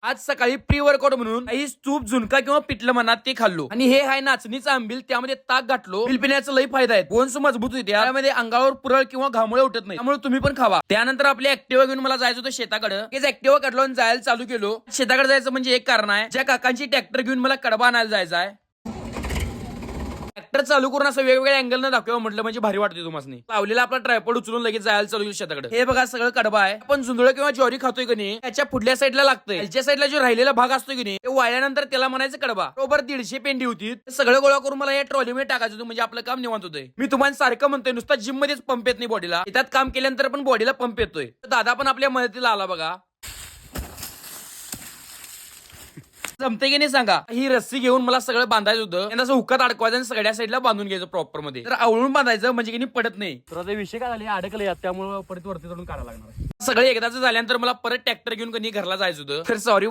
आज सकाळी pre workout म्हणून काही सूप झुणका किंवा पिठलं म्हणा ते खाल्लो आणि हे आहे नाचणीचं आंबील, त्यामध्ये ताक घातलो. बिल पिण्याचा लई फायदा आहे, बोन्स मजबूत होते, त्यामध्ये अंगावर पुरळ किंवा घामोळे उठत नाही, त्यामुळे तुम्ही पण खावा. त्यानंतर आपली ऍक्टिव्हा घेऊन मला जायचं होतं शेताकडे. हेच ऍक्टिव्हा काढलो आणि जायला चालू केलो. शेताकडे जायचं म्हणजे एक कारण आहे, ज्या काकांची ट्रॅक्टर घेऊन मला कडबा आणायला जायचं आहे. ट्रॅक्टर चालू करून असं वेगवेगळ्या अँगल न दाखवा म्हटलं म्हणजे भारी वाटते तुम्हाला. लावलेला आपला ट्रायपॉड उचलून लगेच जायला चालू केलं शेताकडे. हे बघा सगळं कडबा आहे. आपण जुंधळ किंवा ज्वारी खातोय की नाही, त्याच्या पुढल्या साईडला लागतंय. त्याच्या साईडला जो राहिलेला भाग असतो की नाही, ते वाळल्यानंतर त्याला म्हणायचं कडबा. बरोबर 150 पेंडी होती. सगळं गोळा करून मला या ट्रॉलीमध्ये टाकायचं होतं, म्हणजे आपलं काम निवांत होतंय. मी तुम्हाला सारखं म्हणतोय, नुसता जिम मध्येच पंप येत नाही बॉडीला, त्यात काम केल्यानंतर पण बॉडीला पंप येतोय. दादा पण आपल्या मदतीला आला बघा. जमते की नाही सांगा. ही रस्सी घेऊन मला सगळं बांधायचं होतं, त्यांना असं हुक्कात अडकवायचं आणि सगळ्या साईडला बांधून घ्यायचं प्रॉपर मध्ये. तर आवळून बांधायचं म्हणजे की पडत नाही. तर ते विषय काय झाले, अडकले यात, त्यामुळे परत वरती चढून काढायला लागणार. सगळं एकदाच झाल्यानंतर मला परत ट्रॅक्टर घेऊन कधी घरला जायचं होतं. तर सॉरी